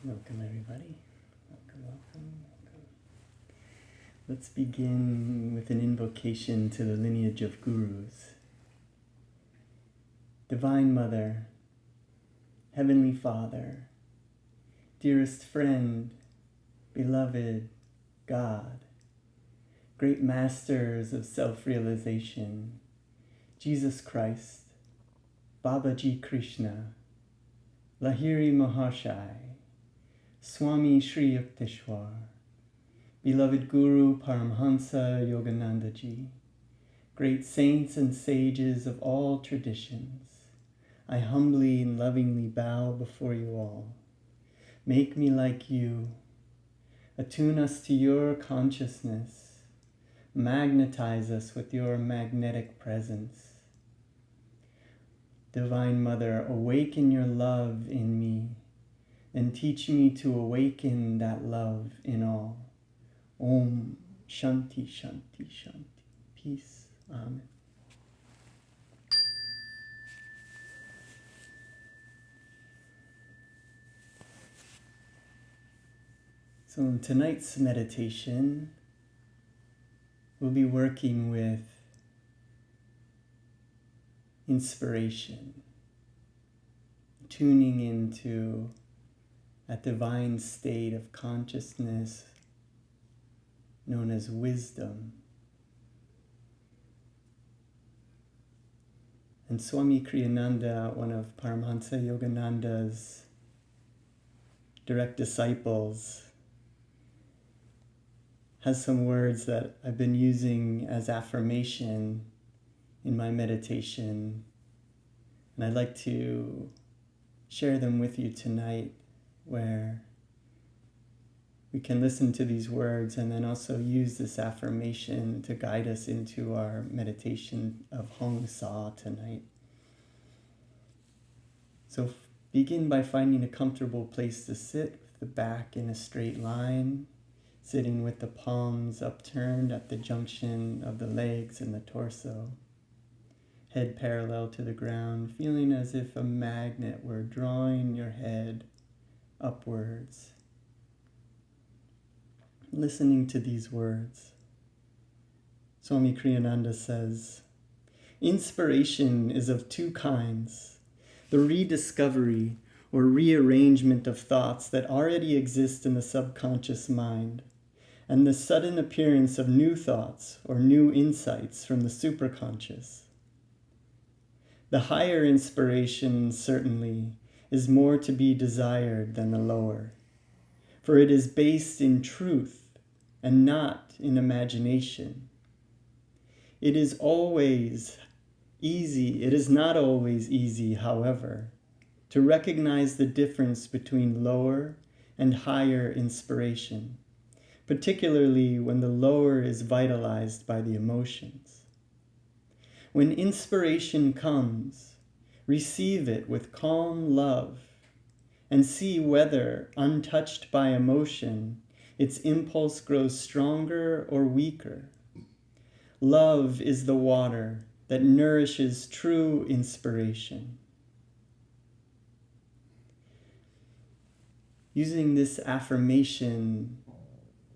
Welcome, everybody. Welcome. Let's begin with an invocation to the lineage of gurus. Divine Mother, Heavenly Father, dearest friend, beloved God, great masters of self-realization, Jesus Christ, Babaji Krishna, Lahiri Mahashai, Swami Sri Yukteswar, beloved Guru Paramhansa Yogananda ji, great saints and sages of all traditions, I humbly and lovingly bow before you all. Make me like you. Attune us to your consciousness. Magnetize us with your magnetic presence. Divine Mother, awaken your love in me and teach me to awaken that love in all. Om Shanti Shanti Shanti. Peace. Amen. So in tonight's meditation, we'll be working with inspiration, tuning into that divine state of consciousness known as wisdom. And Swami Kriyananda, one of Paramhansa Yogananda's direct disciples, has some words that I've been using as affirmation in my meditation, and I'd like to share them with you tonight, where we can listen to these words and then also use this affirmation to guide us into our meditation of Hong-Sau tonight. So begin by finding a comfortable place to sit with the back in a straight line, sitting with the palms upturned at the junction of the legs and the torso. Head parallel to the ground, feeling as if a magnet were drawing your head upwards. Listening to these words, Swami Kriyananda says, inspiration is of two kinds: the rediscovery or rearrangement of thoughts that already exist in the subconscious mind, and the sudden appearance of new thoughts or new insights from the superconscious. The higher inspiration, certainly, is more to be desired than the lower, for it is based in truth and not in imagination. It is not always easy, however, to recognize the difference between lower and higher inspiration, particularly when the lower is vitalized by the emotions. When inspiration comes, receive it with calm love and see whether, untouched by emotion, its impulse grows stronger or weaker. Love is the water that nourishes true inspiration. Using this affirmation,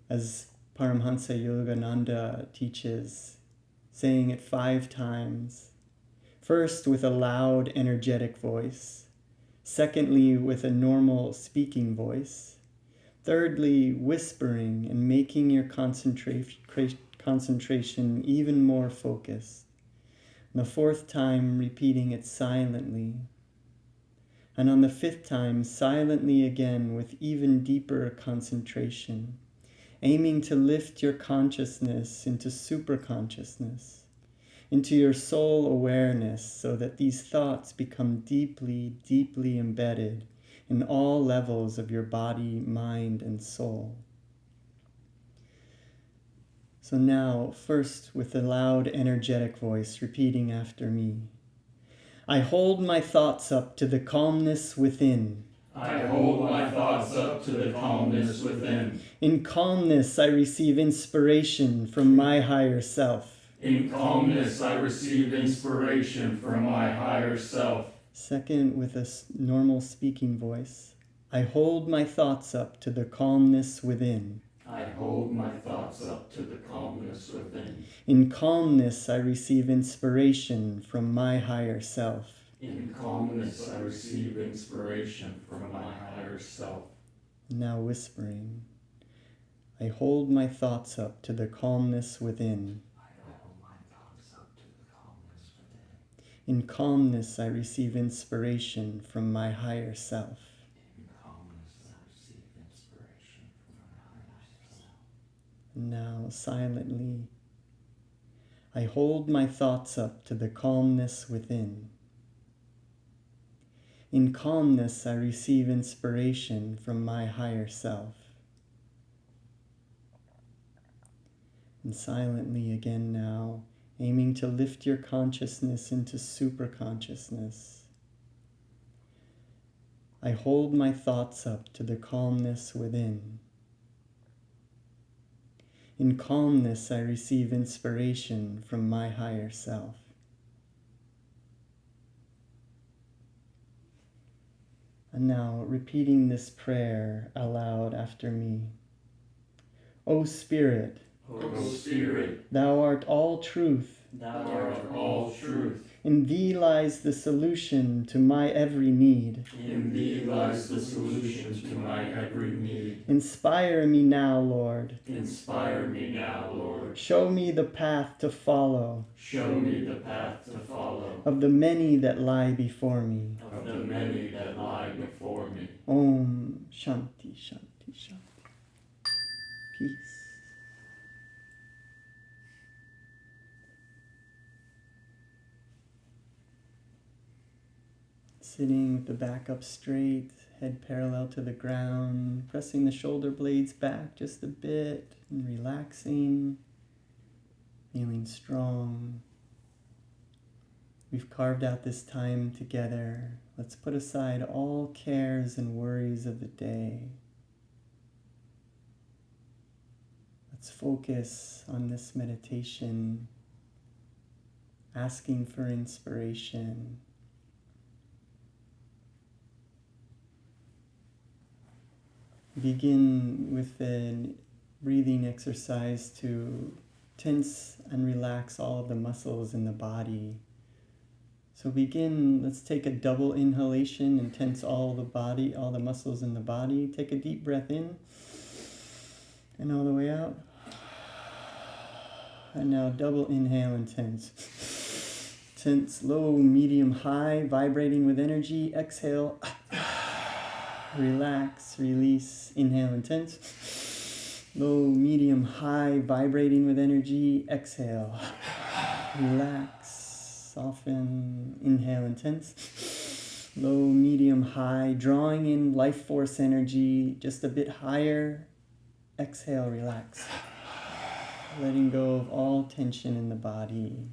as Paramhansa Yogananda teaches, saying it 5 times. First, with a loud, energetic voice. Secondly, with a normal speaking voice. Thirdly, whispering and making your concentration even more focused. And the 4th time, repeating it silently. And on the 5th time, silently again with even deeper concentration, aiming to lift your consciousness into superconsciousness, into your soul awareness, so that these thoughts become deeply, deeply embedded in all levels of your body, mind, and soul. So now, first with a loud, energetic voice, repeating after me. I hold my thoughts up to the calmness within. I hold my thoughts up to the calmness within. In calmness, I receive inspiration from my higher self. In calmness, I receive inspiration from my higher self. Second, with a normal speaking voice. I hold my thoughts up to the calmness within. I hold my thoughts up to the calmness within. In calmness, I receive inspiration from my higher self. In calmness, I receive inspiration from my higher self. Now whispering, I hold my thoughts up to the calmness within. I hold my thoughts up to the calmness within. In calmness, I receive inspiration from my higher self. In calmness, I receive inspiration from my higher self. Now silently, I hold my thoughts up to the calmness within. In calmness, I receive inspiration from my higher self. And silently again now, aiming to lift your consciousness into superconsciousness. I hold my thoughts up to the calmness within. In calmness, I receive inspiration from my higher self. And now, repeating this prayer aloud after me. O Spirit, O Spirit, Thou art all truth. Thou art all truth. In Thee lies the solution to my every need. In Thee lies the solution to my every need. Inspire me now, Lord. Inspire me now, Lord. Show me the path to follow Show me the path to follow of the many that lie before me. of the many that lie before me. Om Shanti Shanti Shanti. Peace. Sitting with the back up straight, head parallel to the ground, pressing the shoulder blades back just a bit and relaxing, feeling strong. We've carved out this time together. Let's put aside all cares and worries of the day. Let's focus on this meditation, asking for inspiration. Begin with a breathing exercise to tense and relax all of the muscles in the body. So let's take a double inhalation and tense all the muscles in the body. Take a deep breath in and all the way out. And now double inhale and tense. Tense, low, medium, high, vibrating with energy. Exhale. Relax, release, inhale and tense. Low, medium, high, vibrating with energy. Exhale. Relax, soften, inhale and tense. Low, medium, high, drawing in life force energy just a bit higher. Exhale, relax. Letting go of all tension in the body.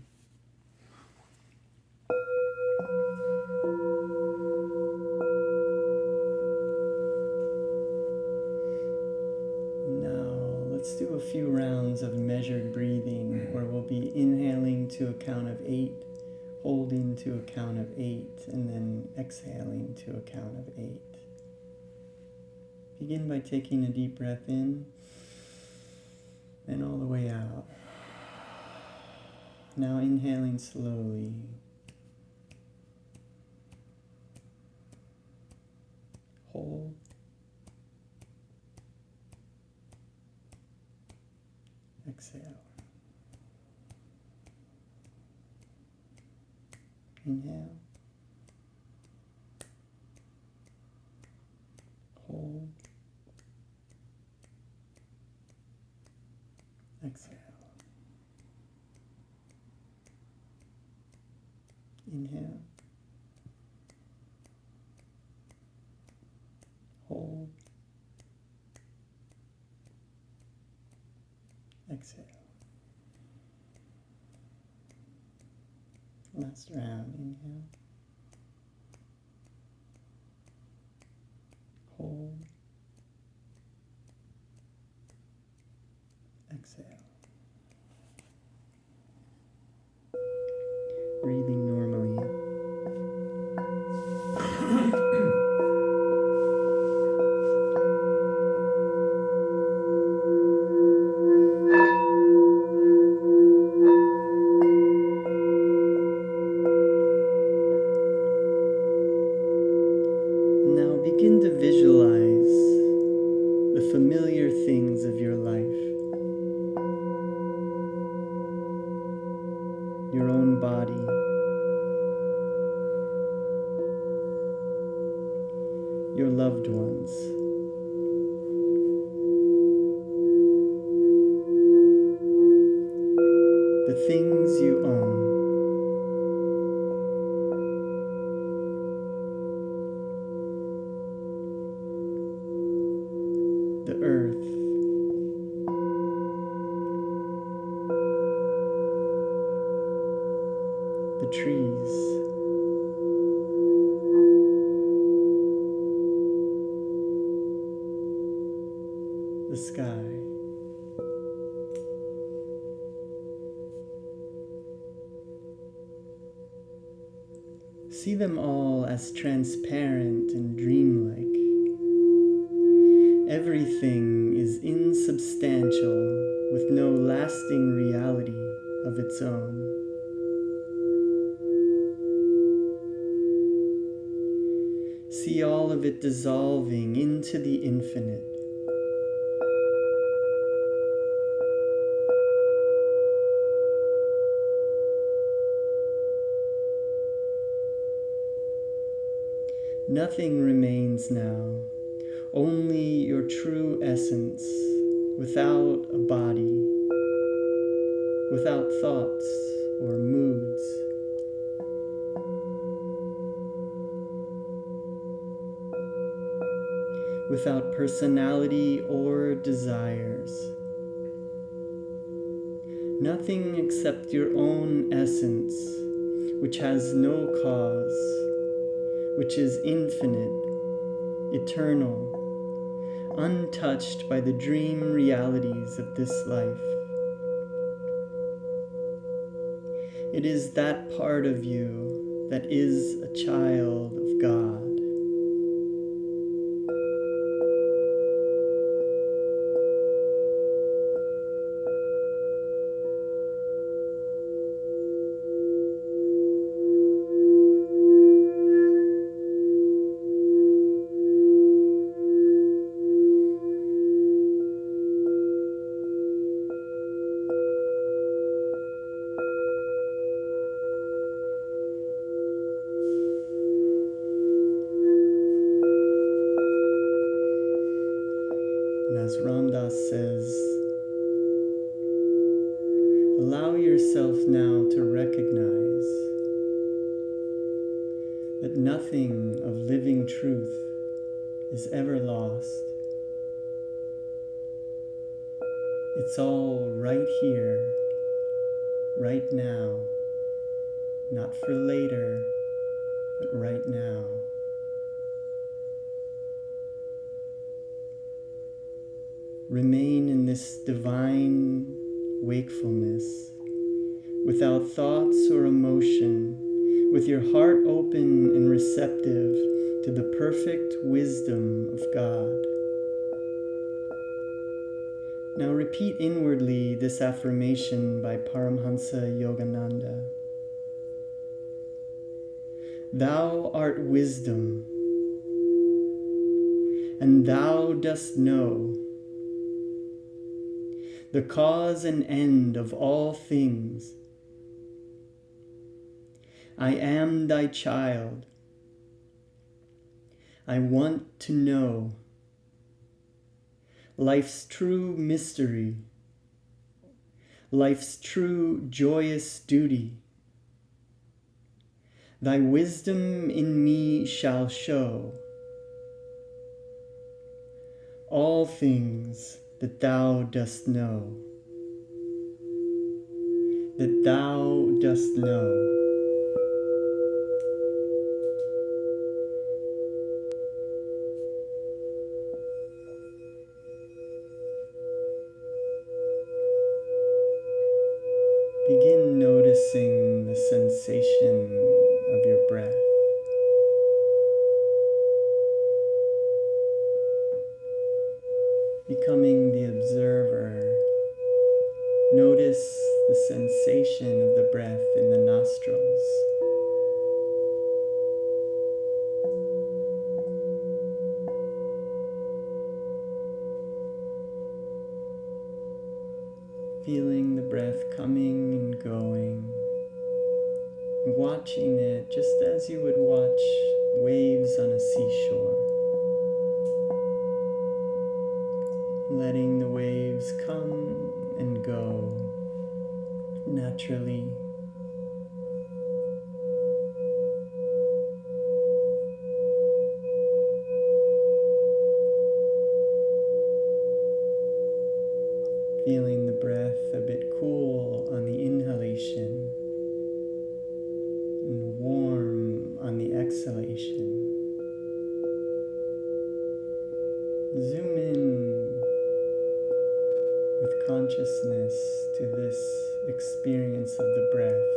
Let's do a few rounds of measured breathing where we'll be inhaling to a count of 8, holding to a count of 8, and then exhaling to a count of 8. Begin by taking a deep breath in and all the way out. Now inhaling slowly. Hold. Exhale. Inhale. Hold. Exhale. Inhale. Hold. Exhale. Last round. Inhale. Hold. Exhale. Breathing normally. the familiar things of your life, your own body, your loved ones, the things you own, the earth, the trees, the sky. See them all as transparent and dreamlike. Everything is insubstantial with no lasting reality of its own. See all of it dissolving into the infinite. Nothing remains now, only your true essence, without a body, without thoughts or moods. Without personality or desires. Nothing except your own essence, which has no cause, which is infinite, eternal, untouched by the dream realities of this life. It is that part of you that is a child of God. Says, allow yourself now to recognize that nothing of living truth is ever lost. It's all right here, right now, not for later, but right now. Remain in this divine wakefulness, without thoughts or emotion, with your heart open and receptive to the perfect wisdom of God. Now repeat inwardly this affirmation by Paramhansa Yogananda. Thou art wisdom, and thou dost know the cause and end of all things. I am thy child. I want to know life's true mystery, life's true joyous duty. Thy wisdom in me shall show all things that thou dost know, that thou dost know. Begin noticing the sensation of your breath. Becoming the observer, notice the sensation of the breath in the nostrils. Feeling the breath coming and going, watching it just as you would watch waves on a seashore. Letting the waves come and go naturally. Feeling the breath a bit cool on the inhalation and warm on the exhalation. Zoom in with consciousness to this experience of the breath.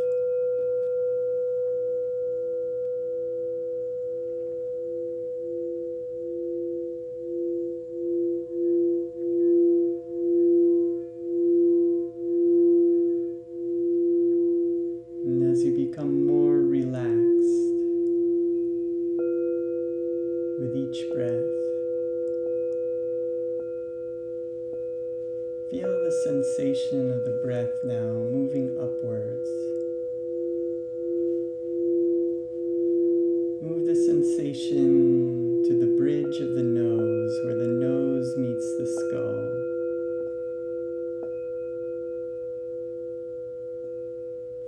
And as you become more relaxed with each breath, feel the sensation of the breath now moving upwards. Move the sensation to the bridge of the nose, where the nose meets the skull.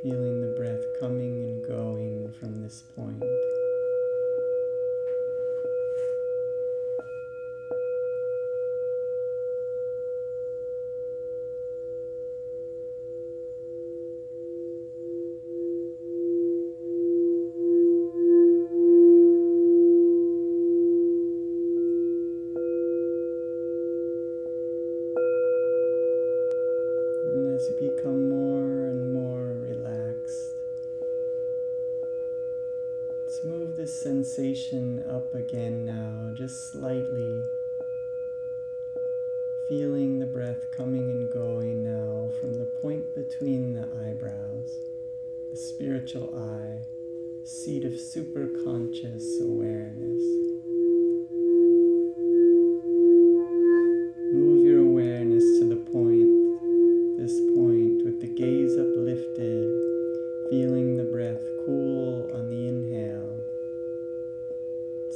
Feeling the breath coming and going from this point. And as you become more and more relaxed, let's move this sensation up again now, just slightly. Feeling the breath coming and going now from the point between the eyebrows, the spiritual eye, seat of superconscious awareness. Move your awareness to the point, this point, with the gaze uplifted, feeling the breath cool on the inhale,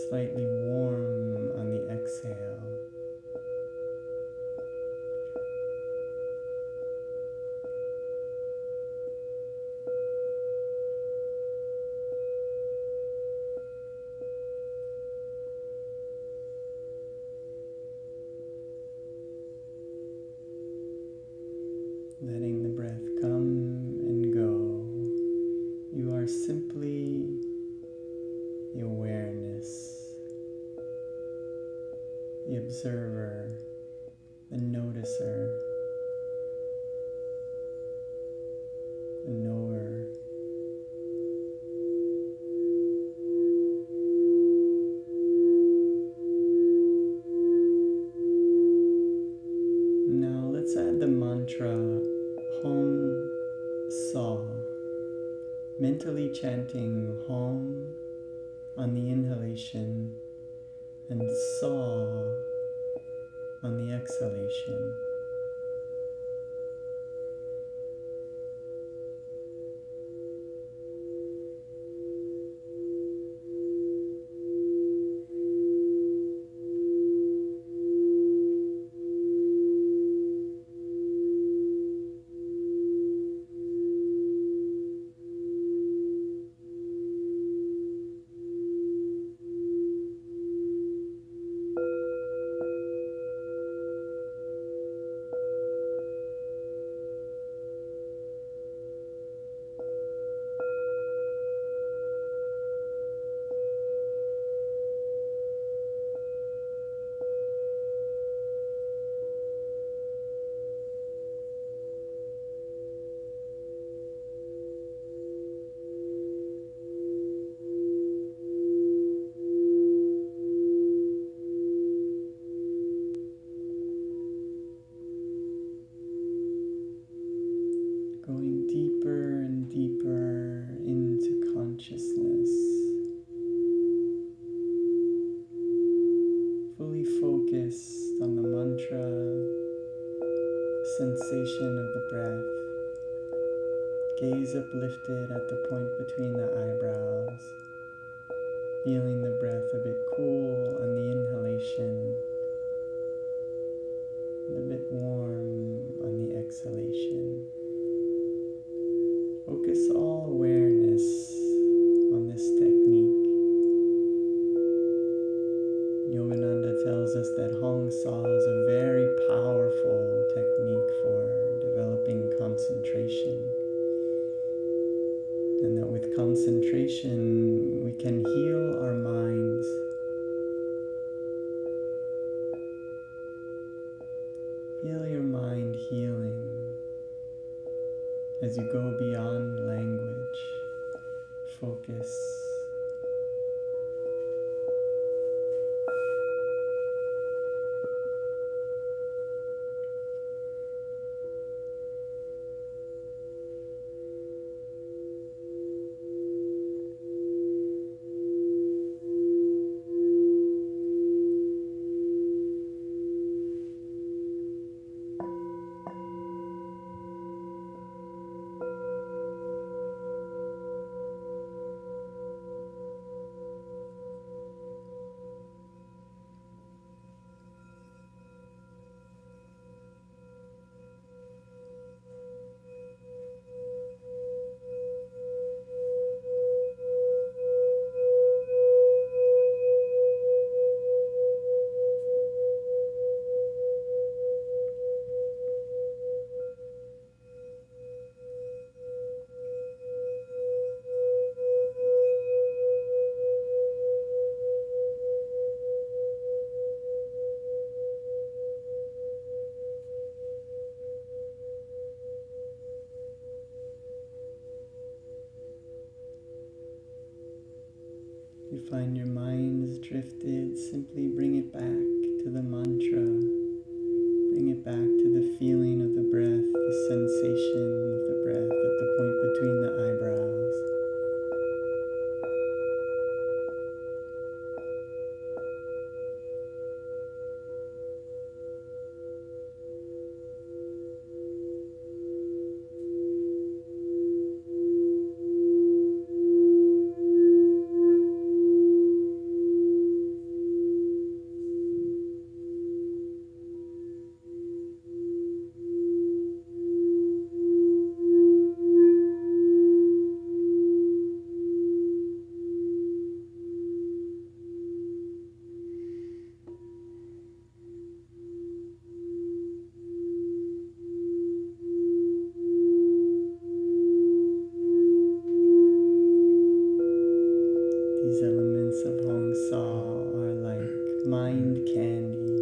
slightly warm on the exhale. Letting the breath come and go. You are simply the awareness, the observer, the noticer, the knower. Now let's add the mantra Hong-Sau, mentally chanting Hong on the inhalation and Sa on the exhalation. Going deeper and deeper into consciousness, fully focused on the mantra, sensation of the breath. Gaze uplifted at the point between the eyebrows, feeling the breath a bit cool on the inhalation, and a bit warm on the exhalation. Focus all awareness on this technique. Yogananda tells us that Hong-Sau is a very powerful technique for developing concentration. And that with concentration, we can heal our minds. Feel your mind healing as you go beyond language. Focus. You find your mind is drifted, simply bring it back to the mantra. Bring it back to the feeling of the breath, the sensation of the breath at the point between the eyebrows. These elements of Hong-Sau are like mind candy.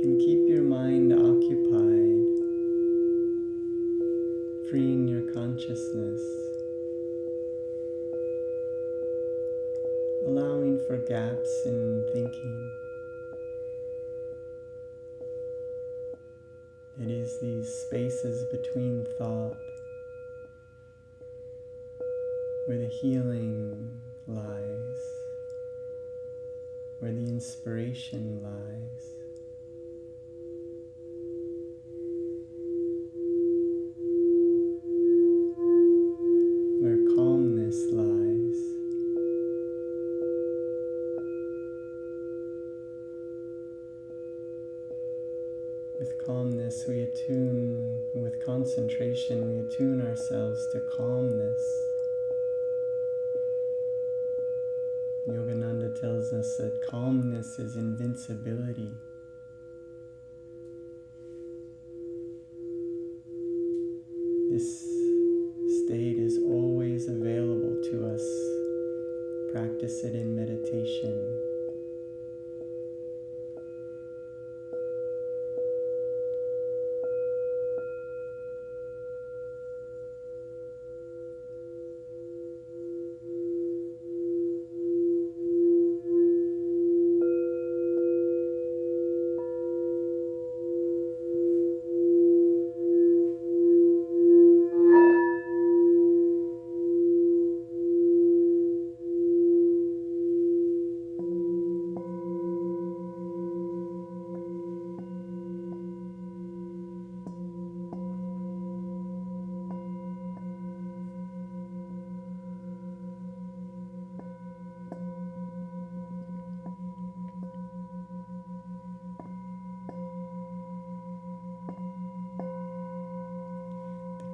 Can keep your mind occupied, freeing your consciousness, allowing for gaps in thinking. It is these spaces between thought where the healing lies, where the inspiration lies. Where calmness lies. With calmness we attune, with concentration we attune ourselves to calmness. Yogananda tells us that calmness is invincibility. This state is always available to us. Practice it in meditation.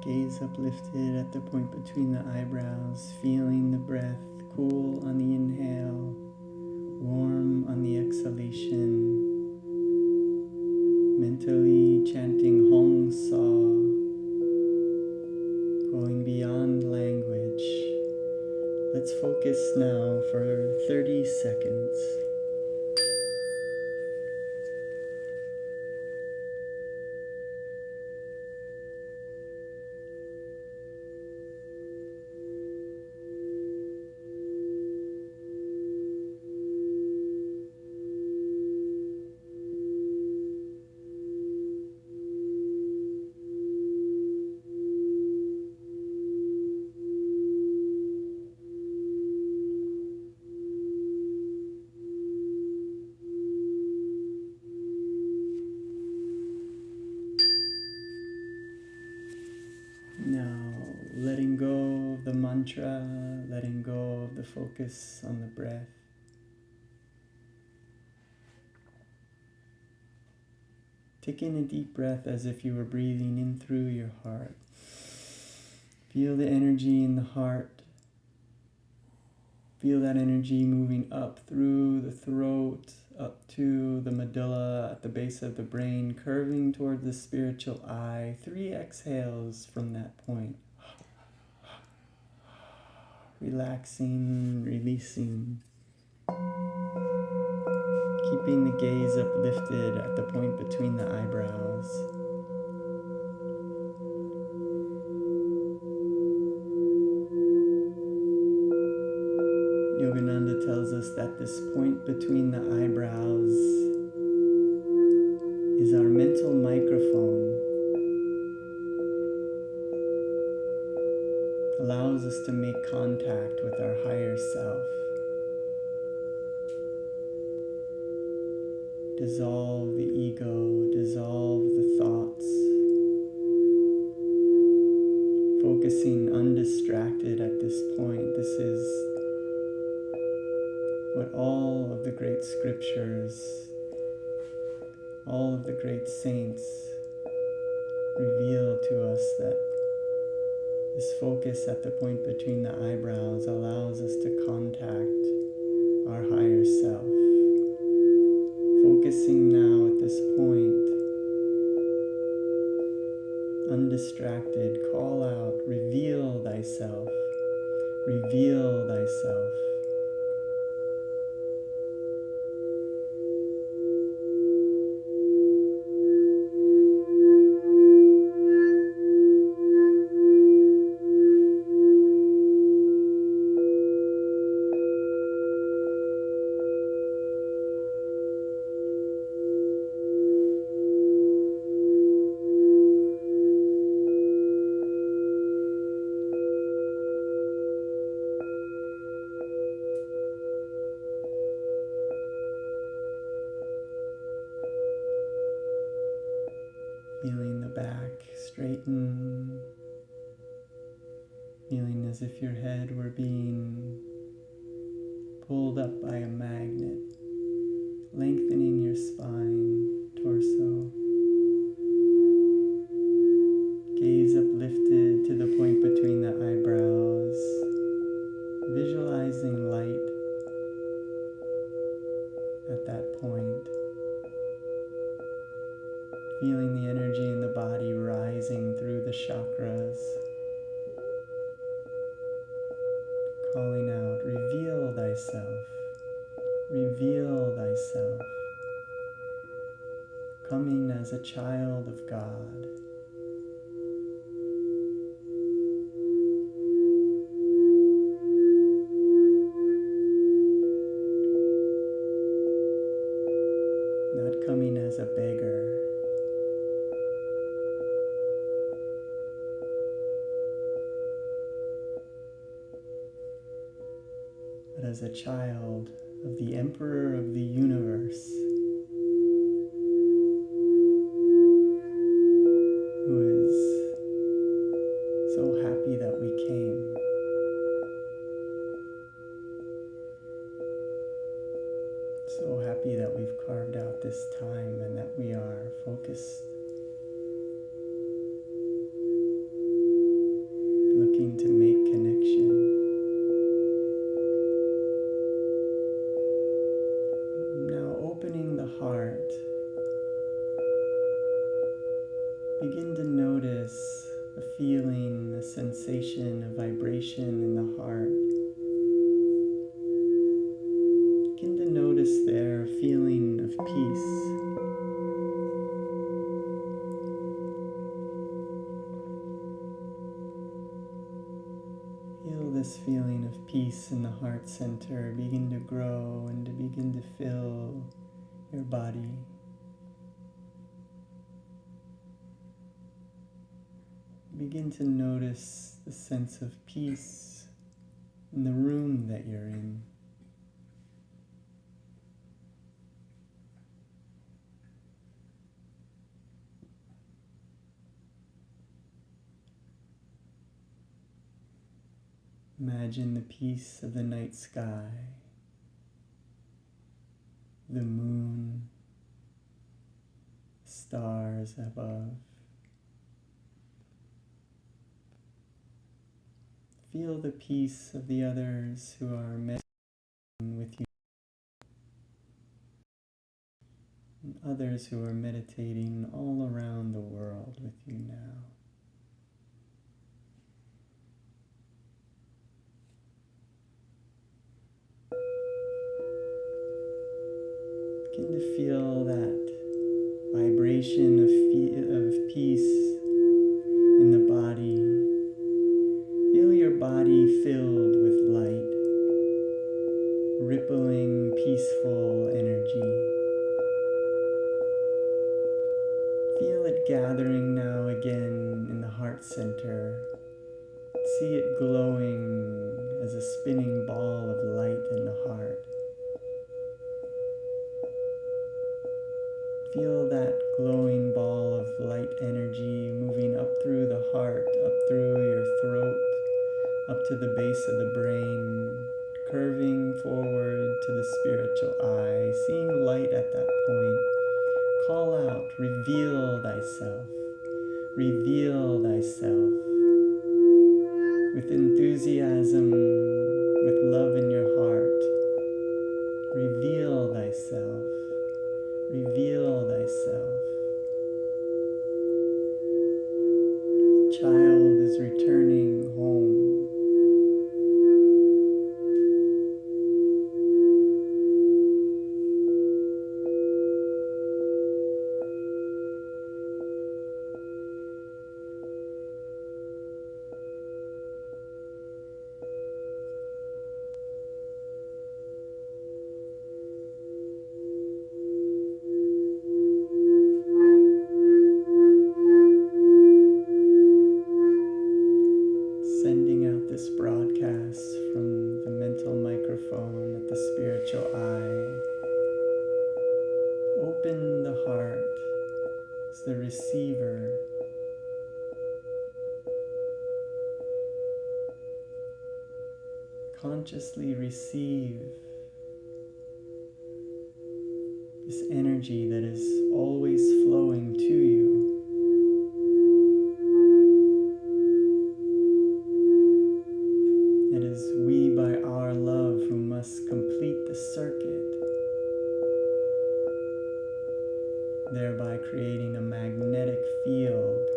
Gaze uplifted at the point between the eyebrows, feeling the breath cool on the inhale, warm on the exhalation. Mentally chanting Hong-Sau, going beyond language. Let's focus now for 30 seconds. Now, letting go of the mantra, letting go of the focus on the breath. Taking a deep breath as if you were breathing in through your heart. Feel the energy in the heart. Feel that energy moving up through the throat, up to the medulla at the base of the brain, curving toward the spiritual eye. 3 exhales from that point. Relaxing, releasing. Keeping the gaze uplifted at the point between the eyebrows. Yogananda tells us that this point between the eyebrows is our mental microphone. Allows us to make contact with our higher self. Dissolve the ego, dissolve the thoughts. Focusing undistracted at this point. This is what all of the great scriptures, all of the great saints reveal to us, that this focus at the point between the eyebrows allows us to contact our higher self. Focusing now at this point, undistracted, call out, reveal thyself, reveal thyself. Feeling the back straighten, feeling as if your head were being pulled up by a magnet, lengthening your spine, torso. Gaze uplifted to the point between the eyebrows, visualizing light at that point. Feeling the energy in the body rising through the chakras. Calling out, reveal thyself, reveal thyself. Coming as a child of God. Not coming as a beggar. But as a child of the Emperor of the universe, who is so happy that we came. So happy that we've carved out this time and that we are focused Begin to notice a feeling, a sensation, a vibration in the heart. Begin to notice there a feeling of peace. Feel this feeling of peace in the heart center begin to grow and to begin to fill your body. Begin to notice the sense of peace in the room that you're in. Imagine the peace of the night sky, the moon, stars above. Feel the peace of the others who are meditating with you, and others who are meditating all around the world with you now. Begin to feel that vibration of peace in the body. Feel your body filled with light, rippling, peaceful energy. Feel it gathering now again in the heart center. See it glowing as a spinning ball of light in the heart. Feel that glowing ball of light energy moving up through the heart, up through your throat, up to the base of the brain, curving forward to the spiritual eye, seeing light at that point. Call out, reveal thyself, reveal thyself. With enthusiasm, with love in your heart, reveal thyself, reveal thyself. The child is returning home. Sending out this broadcast from the mental microphone at the spiritual eye. Open the heart as the receiver. Consciously receive this energy that is always flowing to you. It is we by our love who must complete the circuit, thereby creating a magnetic field.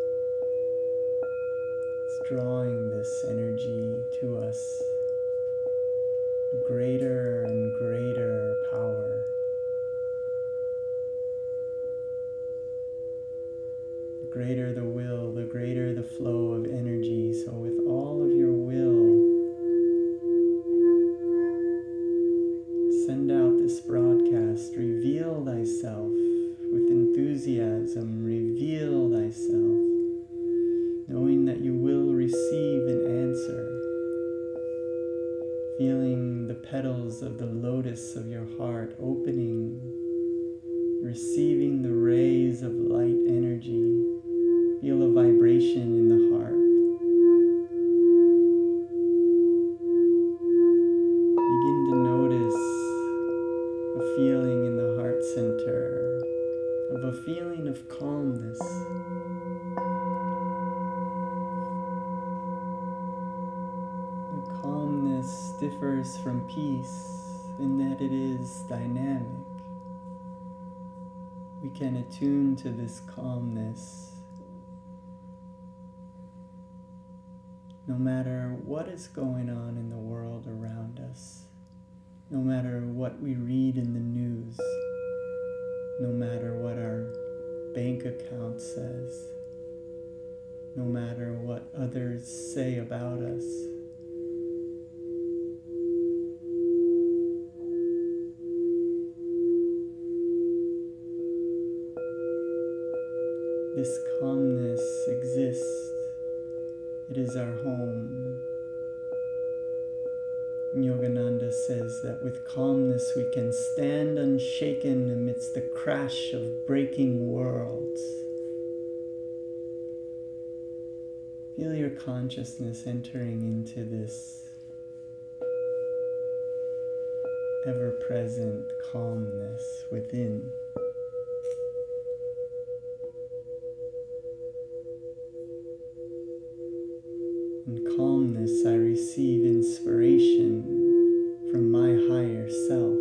It's drawing this energy to us, greater and greater power. The greater the will, the greater the flow of energy. So with all of your will, send out this broadcast. Reveal thyself with enthusiasm. Reveal thyself, knowing that you will receive an answer. Feeling the petals of the lotus of your heart opening, receiving the rays of light energy. Feel a vibration in the heart. Begin to notice a feeling in the heart center of a feeling of calmness. The calmness differs from peace in that it is dynamic. We can attune to this calmness no matter what is going on in the world around us, no matter what we read in the news, no matter what our bank account says, no matter what others say about us. This calmness exists. It is our home. Yogananda says that with calmness we can stand unshaken amidst the crash of breaking worlds. Feel your consciousness entering into this ever-present calmness within. In calmness, I receive inspiration from my higher self.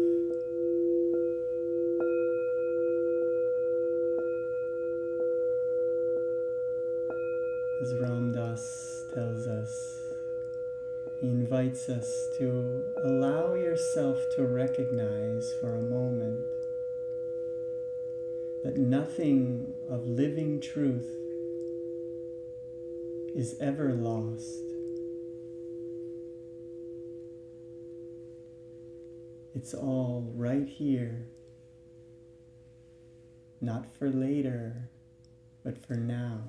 As Ram Dass tells us, he invites us to allow yourself to recognize for a moment that nothing of living truth is ever lost. It's all right here, not for later, but for now,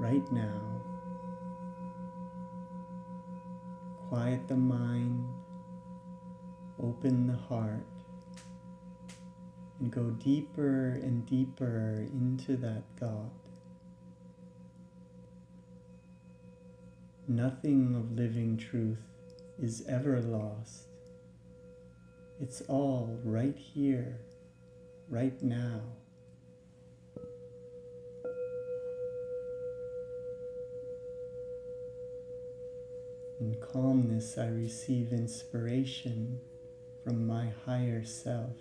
right now. Quiet the mind, open the heart, and go deeper and deeper into that thought. Nothing of living truth is ever lost. It's all right here, right now. In calmness, I receive inspiration from my higher self.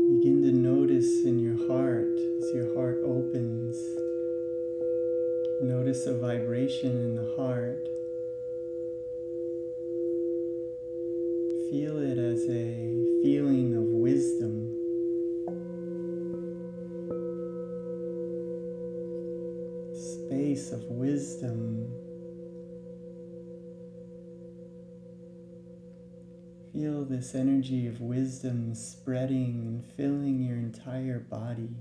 Begin to notice in your heart, as your heart opens, notice a vibration in the heart. Feel it as a feeling of wisdom. Space of wisdom. Feel this energy of wisdom spreading and filling your entire body,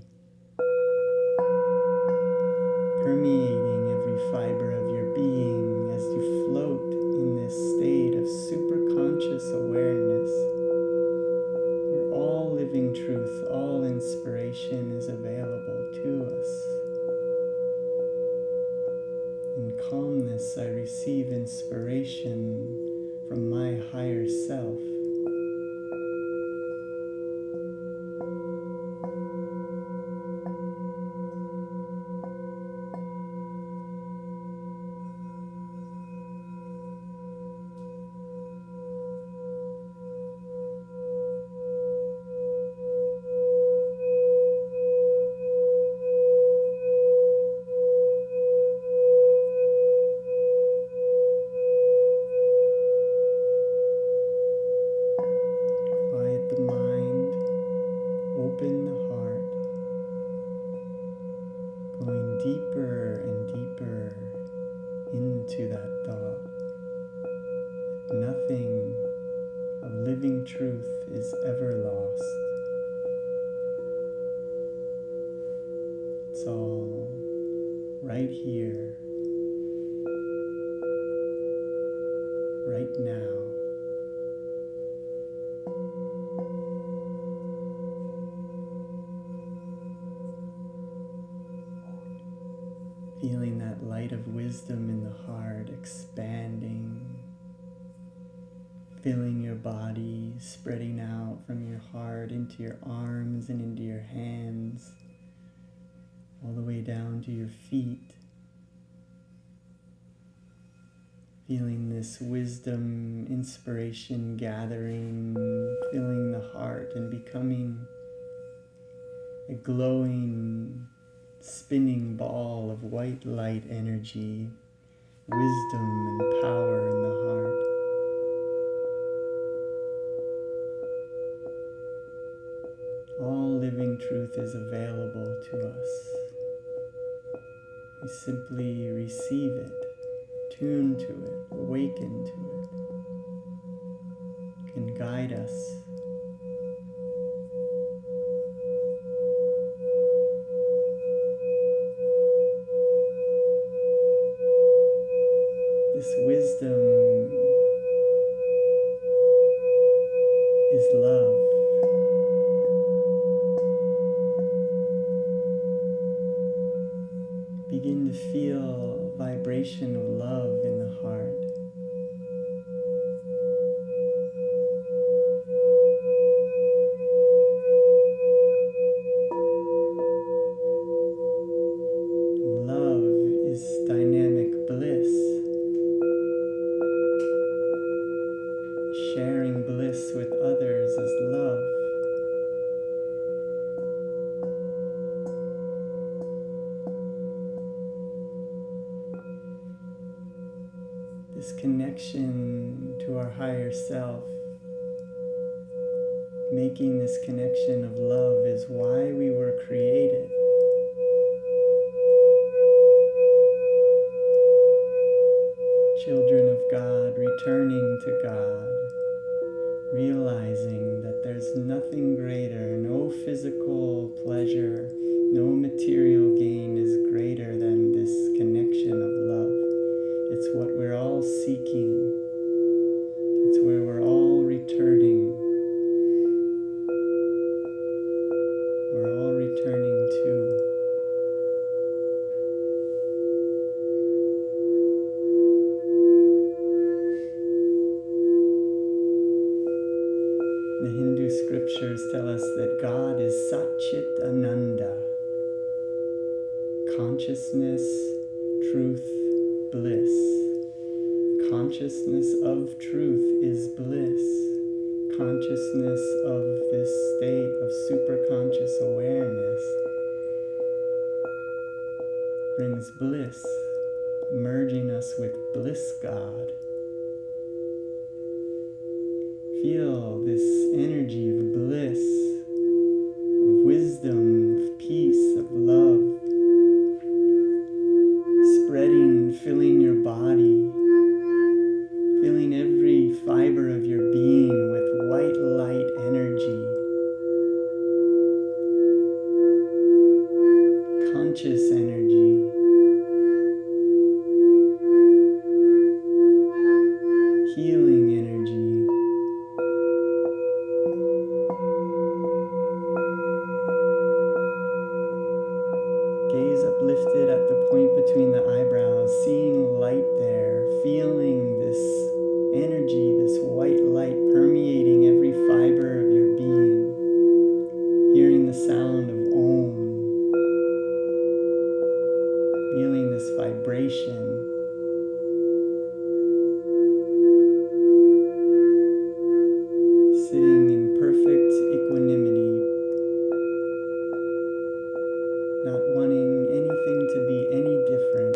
permeating every fiber of your being as you float in this state of super conscious awareness, where all living truth, all inspiration is available to us. In calmness, I receive inspiration from my higher self. Deeper and deeper into that thought. Nothing of living truth is ever lost. It's all right here, right now. Feeling that light of wisdom in the heart expanding, filling your body, spreading out from your heart into your arms and into your hands, all the way down to your feet. Feeling this wisdom, inspiration gathering, filling the heart and becoming a glowing, spinning ball of white light energy, wisdom and power in the heart. All living truth is available to us. We simply receive it, tune to it, awaken to it. It can guide us. This wisdom is love. Begin to feel vibration of love in the heart. Love is dynamic bliss. Sharing bliss with others is love. This connection to our higher self, making this connection of love is why we were created. Children of God, returning to God, realizing that there's nothing greater, no physical pleasure, no material gain is greater than this connection of love. It's what we're all seeking. It's where we're all returning. We're all returning to. The Hindu scriptures tell us that God is Satchit Ananda, consciousness, truth, bliss. Consciousness of truth is bliss. Consciousness of this state of superconscious awareness brings bliss, merging us with bliss God. Feel this energy of bliss, of wisdom, of peace, of love, spreading, filling your body, filling every fiber of your being with white light energy, conscious energy, healing energy. Gaze uplifted at the point between the eyebrows, seeing light there, feeling this energy, this white light permeating every fiber of your being, hearing the sound of Om, feeling this vibration. Sitting in perfect equanimity, not wanting anything to be any different,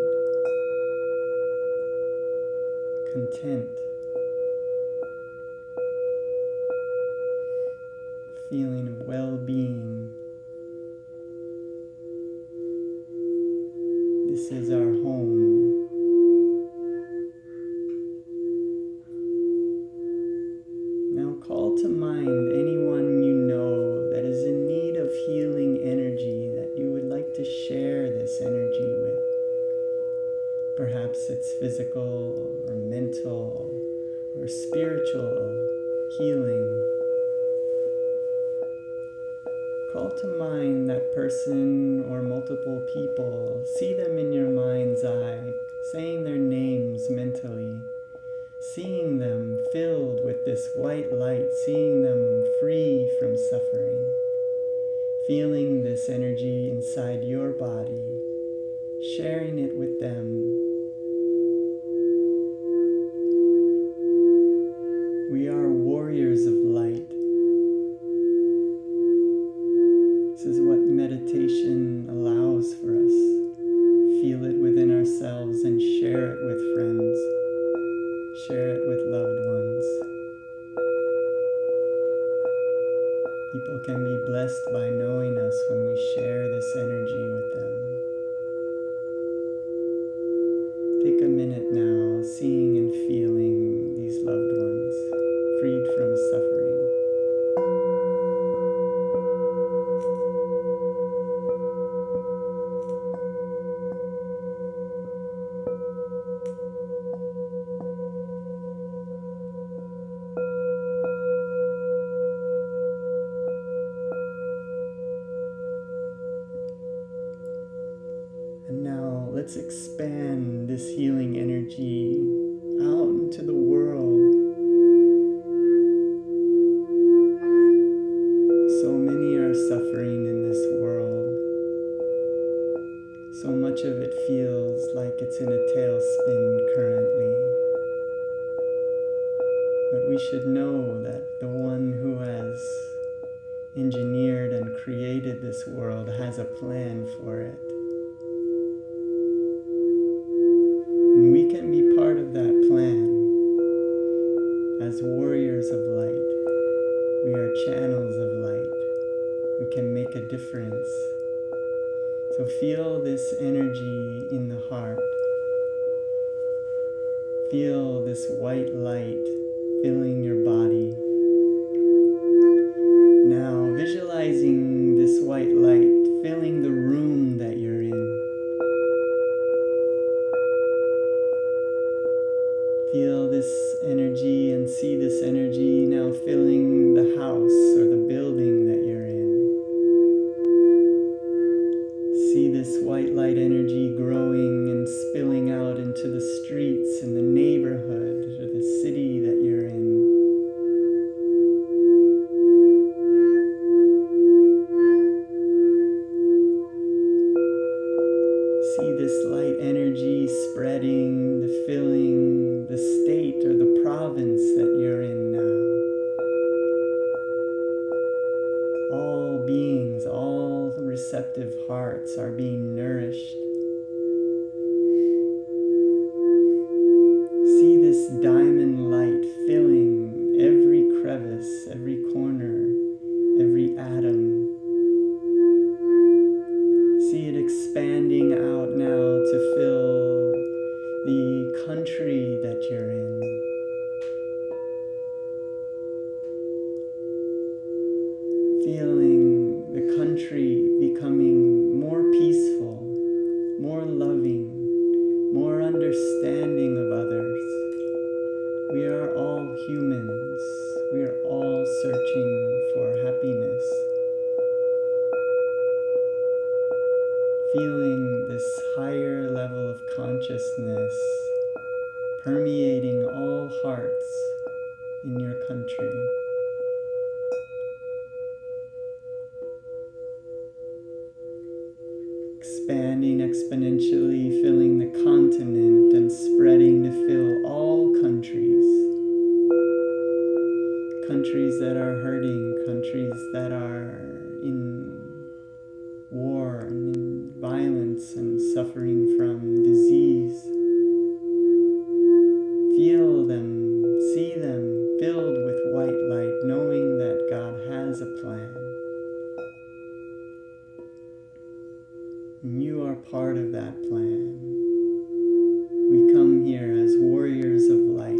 content, feeling of well-being. This is our home. Now call to mind anyone you know that is in need of healing energy that you would like to share this energy with. Perhaps it's physical or mental or spiritual healing. Call to mind that person or multiple people. See them in your mind's eye, saying their names mentally, seeing them filled with this white light, seeing them free from suffering, feeling this energy inside your body, sharing it with them. feel it within ourselves and share it with friends, share it with loved ones. People can be blessed by knowing us when we share this energy with them. Take a minute now, seeing and feeling these loved ones, freed from suffering. And now let's expand this healing energy out into the world. So many are suffering in this world. So much of it feels like it's in a tailspin currently. But we should know that the one who has engineered and created this world has a plan for it. And we can be part of that plan. As warriors of light, we are channels of light. We can make a difference. So feel this energy in the heart. Feel this white light filling your body. Now visualizing this white light filling the room that you're in. Feel this energy and see this energy now filling the house or the building that you're in. See this white light energy growing and spilling out into the streets in the neighborhood or the city that you're in. See this light energy spreading, filling the state or the province that you're in now. All beings, all receptive hearts are being nourished. See this diamond light filling every crevice, every corner, every atom. See it expanding out now to fill the country that you're in. Feeling the country becoming more peaceful, more loving, more understanding of others. We are all humans. We are all searching for happiness. Feeling this higher level of consciousness permeating all hearts in your country. Expanding exponentially, filling the continent and spreading to fill all countries. Countries that are hurting, countries that are in war and in violence and suffering from disease. Feel them, see them filled with white light, knowing that God has a plan. And you are part of that plan. We come here as warriors of light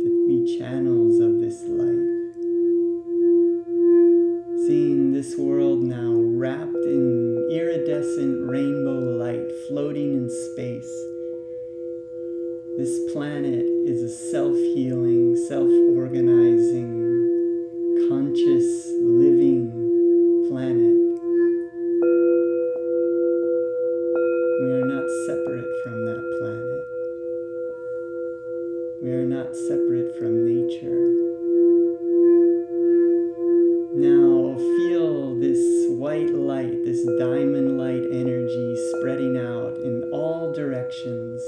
to be channels of this light. Seeing this world now wrapped in iridescent rainbow light floating in space. This planet is a self-healing, self-organizing, conscious, living planet. We are not separate from that planet. We are not separate from nature. Now feel this white light, this diamond light energy spreading out in all directions.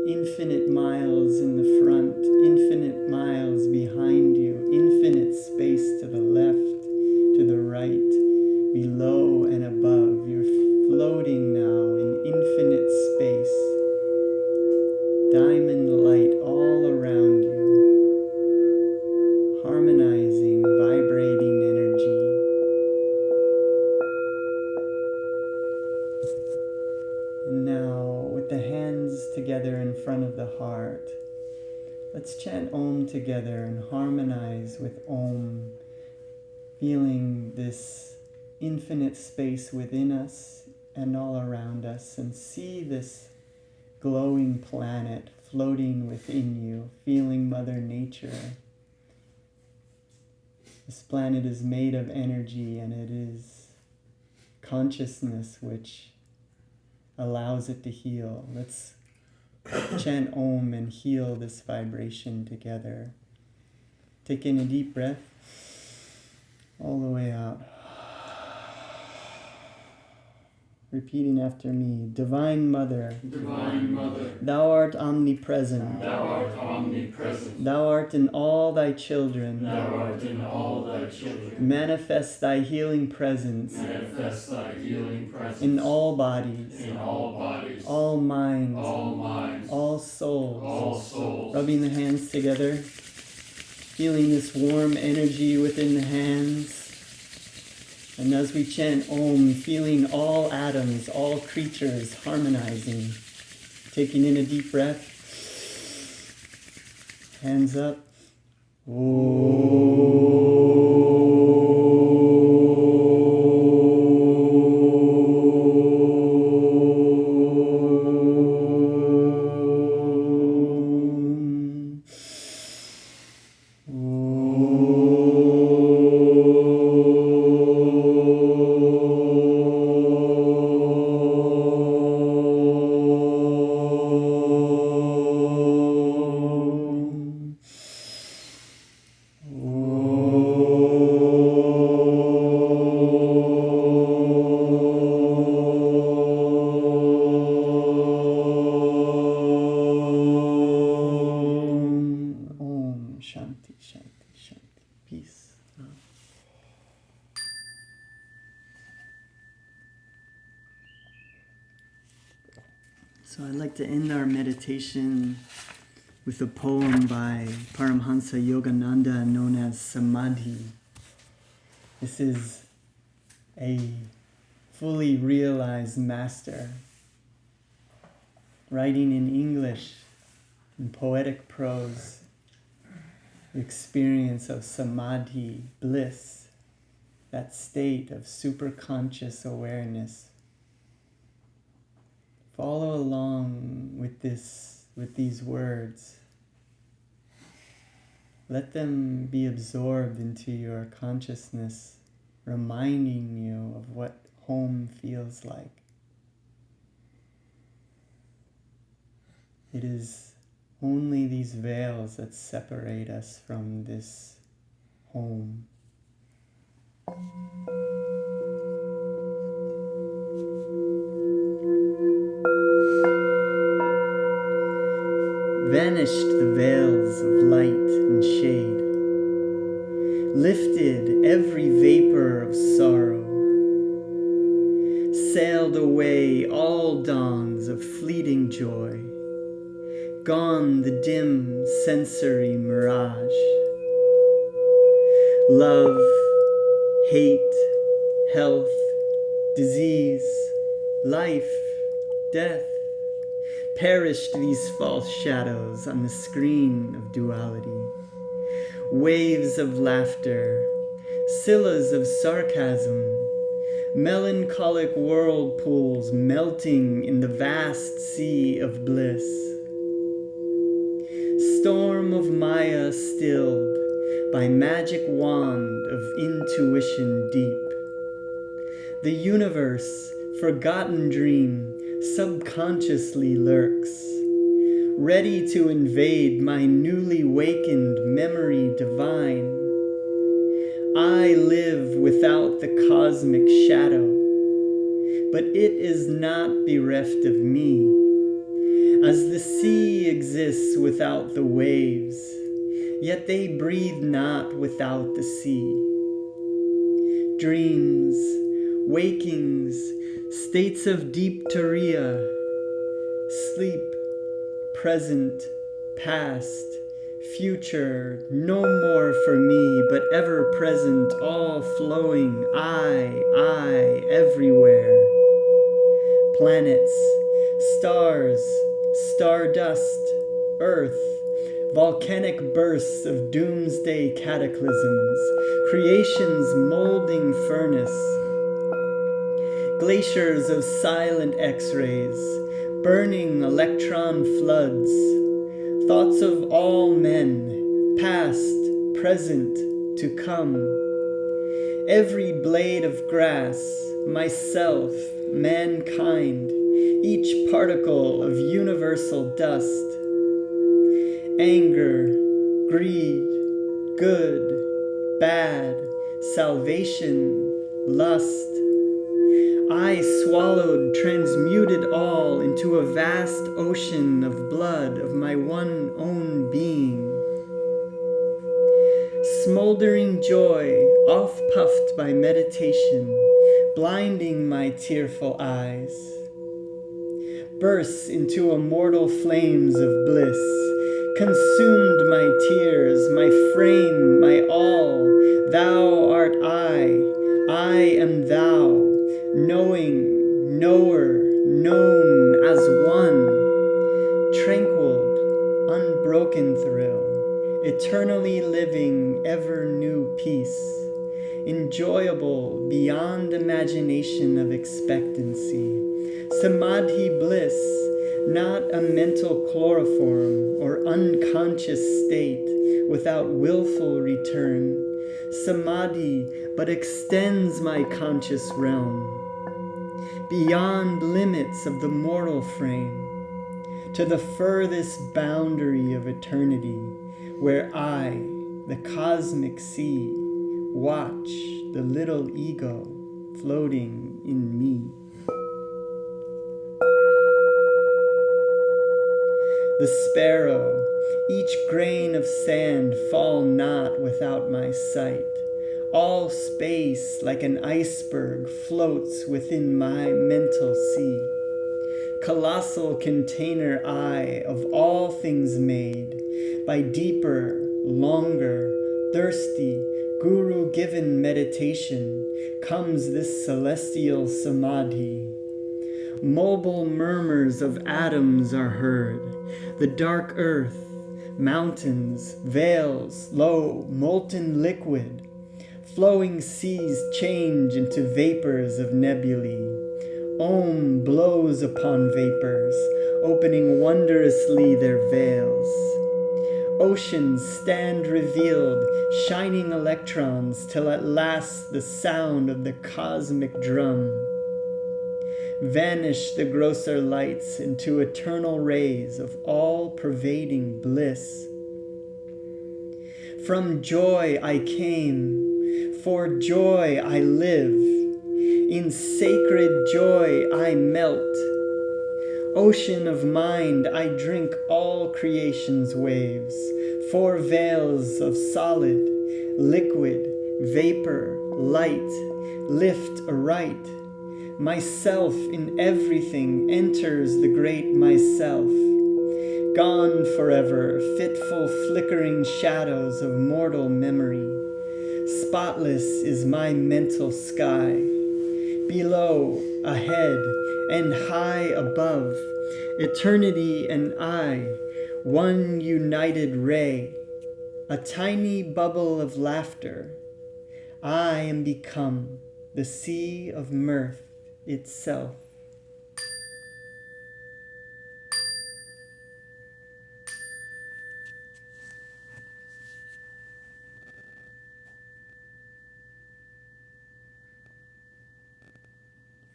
Infinite miles in the front, infinite miles behind you, infinite space to the left, to the right, below and above. You're Now, with the hands together in front of the heart, let's chant Om together and harmonize with Om, feeling this infinite space within us and all around us, and see this glowing planet floating within you, feeling Mother Nature. This planet is made of energy, and it is consciousness which allows it to heal. Let's chant Om and heal this vibration together. Take in a deep breath all the way out. Repeating after me. Divine Mother, Divine Mother, Thou art omnipresent. Thou art omnipresent. Thou art in all Thy children. Thou art in all Thy children. Manifest Thy healing presence Manifest Thy healing presence in all bodies, in all bodies, all minds, all minds, all souls. all souls. Rubbing the hands together, feeling this warm energy within the hands. And as we chant Om, feeling all atoms, all creatures harmonizing. Taking in a deep breath. Hands up. So I'd like to end our meditation with a poem by Paramhansa Yogananda known as Samadhi. This is a fully realized master writing in English, in poetic prose, the experience of Samadhi, bliss, that state of superconscious awareness. Follow along with these words. Let them be absorbed into your consciousness, reminding you of what home feels like. It is only these veils that separate us from this home. Vanished the veils of light and shade, lifted every vapor of sorrow, sailed away all dawns of fleeting joy, gone the dim sensory mirage. Love, hate, health, disease, life, death, perished these false shadows on the screen of duality. Waves of laughter, scillas of sarcasm, melancholic whirlpools melting in the vast sea of bliss. Storm of Maya stilled by magic wand of intuition deep. The universe, forgotten dream, subconsciously lurks, ready to invade my newly wakened memory divine. I live without the cosmic shadow, but it is not bereft of me. As the sea exists without the waves, yet they breathe not without the sea. Dreams, wakings, states of deep turiya, sleep, present, past, future, no more for me, but ever present, all flowing, I, everywhere. Planets, stars, stardust, earth, volcanic bursts of doomsday cataclysms, creation's molding furnace, glaciers of silent X-rays, burning electron floods, thoughts of all men, past, present, to come. Every blade of grass, myself, mankind, each particle of universal dust. Anger, greed, good, bad, salvation, lust. I swallowed, transmuted all into a vast ocean of blood of my one own being. Smoldering joy, off-puffed by meditation, blinding my tearful eyes, bursts into immortal flames of bliss, consumed my tears, my frame, my all. Thou art I am thou, knowing, knower, known as one, tranquil, unbroken thrill, eternally living, ever new peace, enjoyable beyond imagination of expectancy. Samadhi bliss, not a mental chloroform or unconscious state without willful return. Samadhi but extends my conscious realm beyond limits of the mortal frame to the furthest boundary of eternity, where I, the cosmic sea, watch the little ego floating in me. The sparrow, each grain of sand fall not without my sight. All space like an iceberg floats within my mental sea. Colossal container I of all things made, by deeper, longer, thirsty, guru-given meditation comes this celestial samadhi. Mobile murmurs of atoms are heard. The dark earth, mountains, vales, lo, molten liquid. Flowing seas change into vapors of nebulae. Om blows upon vapors, opening wondrously their veils. Oceans stand revealed, shining electrons, till at last the sound of the cosmic drum. Vanish the grosser lights into eternal rays of all-pervading bliss. From joy I came, for joy I live. In sacred joy I melt. Ocean of mind, I drink all creation's waves. Four veils of solid, liquid, vapor, light, lift aright. Myself in everything enters the great myself. Gone forever, fitful flickering shadows of mortal memory. Spotless is my mental sky. Below, ahead, and high above, eternity and I, one united ray, a tiny bubble of laughter. I am become the sea of mirth itself.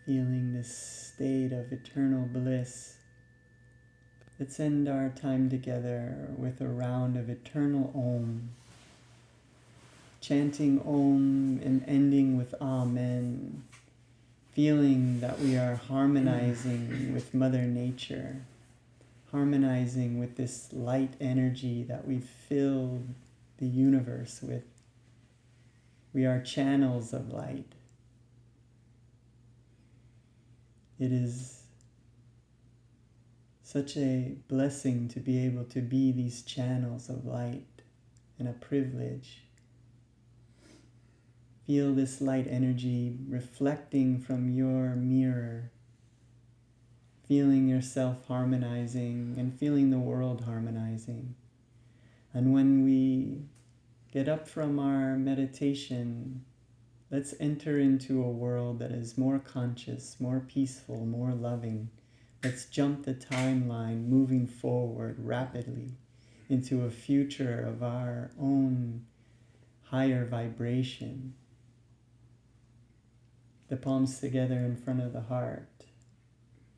Feeling this state of eternal bliss. Let's end our time together with a round of eternal Om. Chanting Om and ending with Amen. Feeling that we are harmonizing with Mother Nature. Harmonizing with this light energy that we've filled the universe with. We are channels of light. It is such a blessing to be able to be these channels of light, and a privilege. Feel this light energy reflecting from your mirror. feeling yourself harmonizing and feeling the world harmonizing. And when we get up from our meditation, let's enter into a world that is more conscious, more peaceful, more loving. Let's jump the timeline, moving forward rapidly into a future of our own higher vibration. The palms together in front of the heart,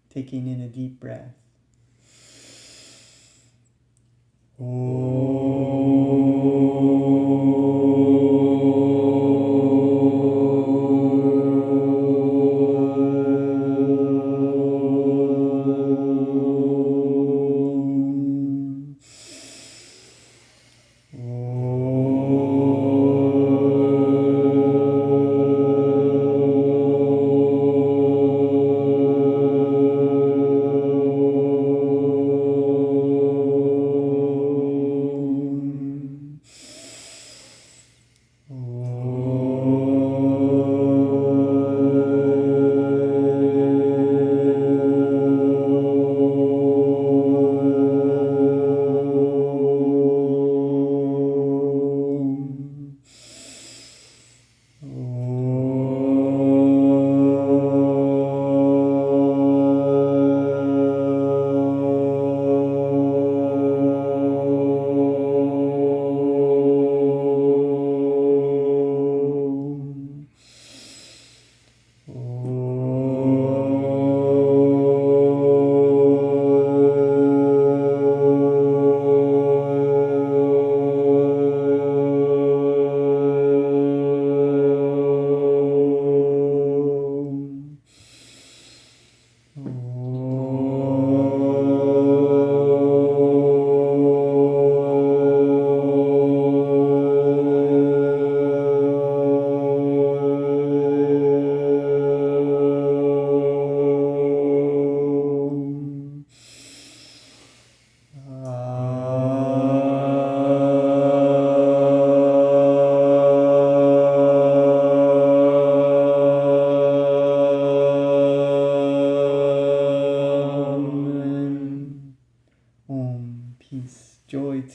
taking in a deep breath.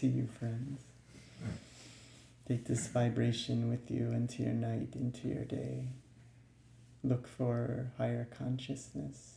To you, friends. Take this vibration with you into your night, into your day. Look for higher consciousness.